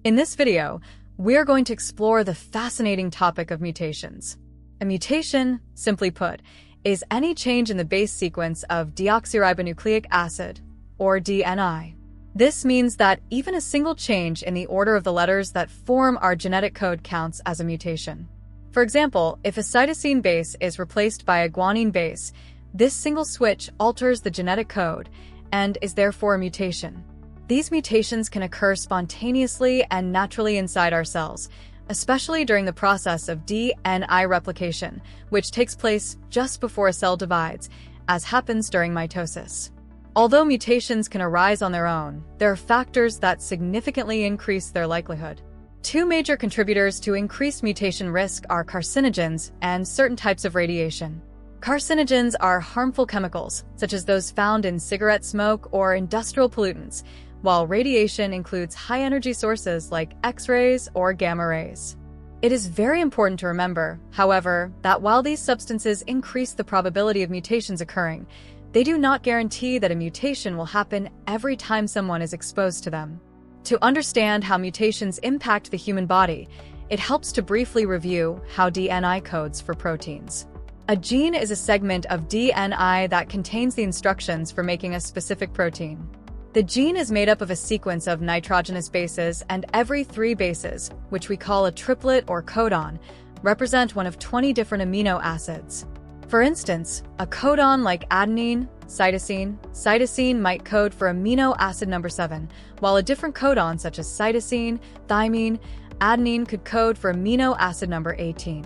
In this video, we're going to explore the fascinating topic of mutations. A mutation, simply put, is any change in the base sequence of deoxyribonucleic acid, or DNI. This means that even a single change in the order of the letters that form our genetic code counts as a mutation. For example, if a cytosine base is replaced by a guanine base, this single switch alters the genetic code and is therefore a mutation. These mutations can occur spontaneously and naturally inside our cells, especially during the process of DNI replication, which takes place just before a cell divides, as happens during mitosis. Although mutations can arise on their own, there are factors that significantly increase their likelihood. Two major contributors to increased mutation risk are carcinogens and certain types of radiation. Carcinogens are harmful chemicals, such as those found in cigarette smoke or industrial pollutants, while radiation includes high-energy sources like X-rays or gamma rays. It is very important to remember, however, that while these substances increase the probability of mutations occurring, they do not guarantee that a mutation will happen every time someone is exposed to them. To understand how mutations impact the human body, it helps to briefly review how DNI codes for proteins. A gene is a segment of DNI that contains the instructions for making a specific protein. The gene is made up of a sequence of nitrogenous bases, and every 3 bases, which we call a triplet or codon, represent one of 20 different amino acids. For instance, a codon like adenine, cytosine might code for amino acid number 7, while a different codon such as cytosine, thymine, adenine could code for amino acid number 18.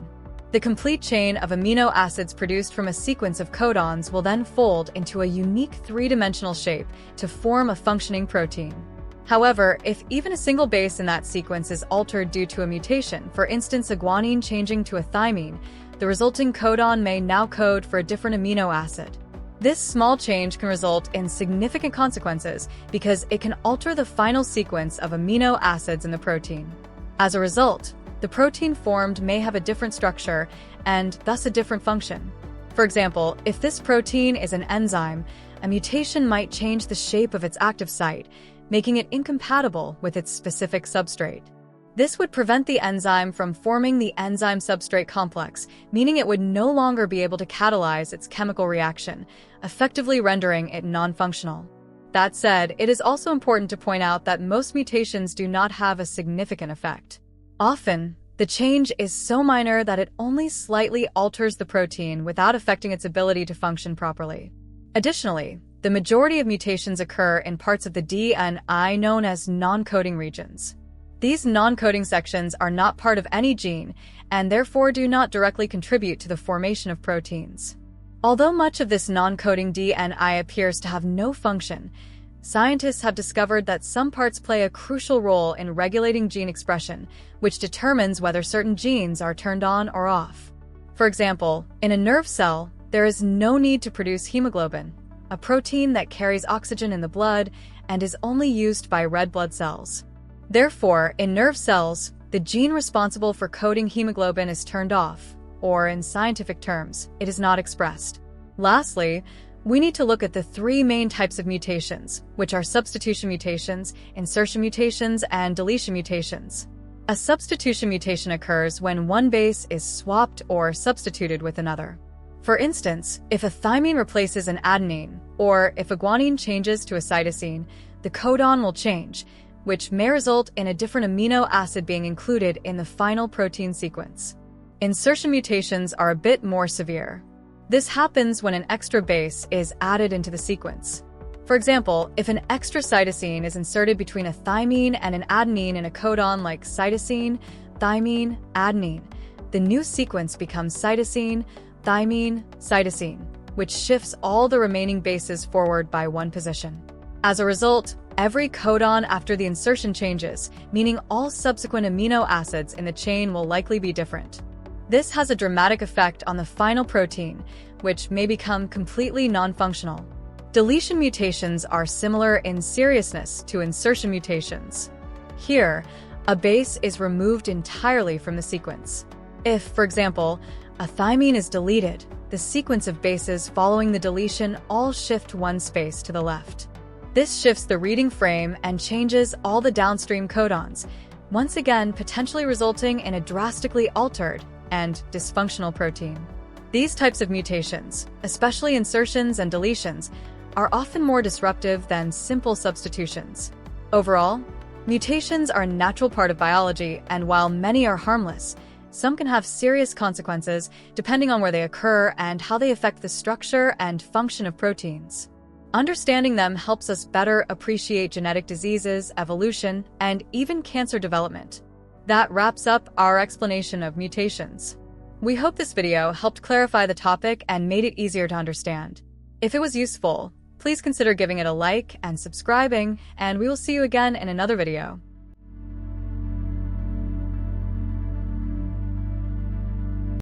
The complete chain of amino acids produced from a sequence of codons will then fold into a unique 3-dimensional shape to form a functioning protein. However, if even a single base in that sequence is altered due to a mutation, for instance a guanine changing to a thymine, the resulting codon may now code for a different amino acid. This small change can result in significant consequences because it can alter the final sequence of amino acids in the protein. As a result, the protein formed may have a different structure and thus a different function. For example, if this protein is an enzyme, a mutation might change the shape of its active site, making it incompatible with its specific substrate. This would prevent the enzyme from forming the enzyme-substrate complex, meaning it would no longer be able to catalyze its chemical reaction, effectively rendering it non-functional. That said, it is also important to point out that most mutations do not have a significant effect. Often, the change is so minor that it only slightly alters the protein without affecting its ability to function properly. Additionally, the majority of mutations occur in parts of the DNI known as non-coding regions. These non-coding sections are not part of any gene and therefore do not directly contribute to the formation of proteins. Although much of this non-coding DNI appears to have no function, scientists have discovered that some parts play a crucial role in regulating gene expression, which determines whether certain genes are turned on or off. For example, in a nerve cell, there is no need to produce hemoglobin, a protein that carries oxygen in the blood and is only used by red blood cells. Therefore, in nerve cells, the gene responsible for coding hemoglobin is turned off, or in scientific terms, it is not expressed. Lastly, we need to look at the 3 main types of mutations, which are substitution mutations, insertion mutations, and deletion mutations. A substitution mutation occurs when one base is swapped or substituted with another. For instance, if a thymine replaces an adenine, or if a guanine changes to a cytosine, the codon will change, which may result in a different amino acid being included in the final protein sequence. Insertion mutations are a bit more severe. This happens when an extra base is added into the sequence. For example, if an extra cytosine is inserted between a thymine and an adenine in a codon like cytosine, thymine, adenine, the new sequence becomes cytosine, thymine, cytosine, which shifts all the remaining bases forward by 1 position. As a result, every codon after the insertion changes, meaning all subsequent amino acids in the chain will likely be different. This has a dramatic effect on the final protein, which may become completely non-functional. Deletion mutations are similar in seriousness to insertion mutations. Here, a base is removed entirely from the sequence. If, for example, a thymine is deleted, the sequence of bases following the deletion all shift one space to the left. This shifts the reading frame and changes all the downstream codons, once again potentially resulting in a drastically altered and dysfunctional protein. These types of mutations, especially insertions and deletions, are often more disruptive than simple substitutions. Overall, mutations are a natural part of biology, and while many are harmless, some can have serious consequences depending on where they occur and how they affect the structure and function of proteins. Understanding them helps us better appreciate genetic diseases, evolution, and even cancer development. That wraps up our explanation of mutations. We hope this video helped clarify the topic and made it easier to understand. If it was useful, please consider giving it a like and subscribing, and we will see you again in another video.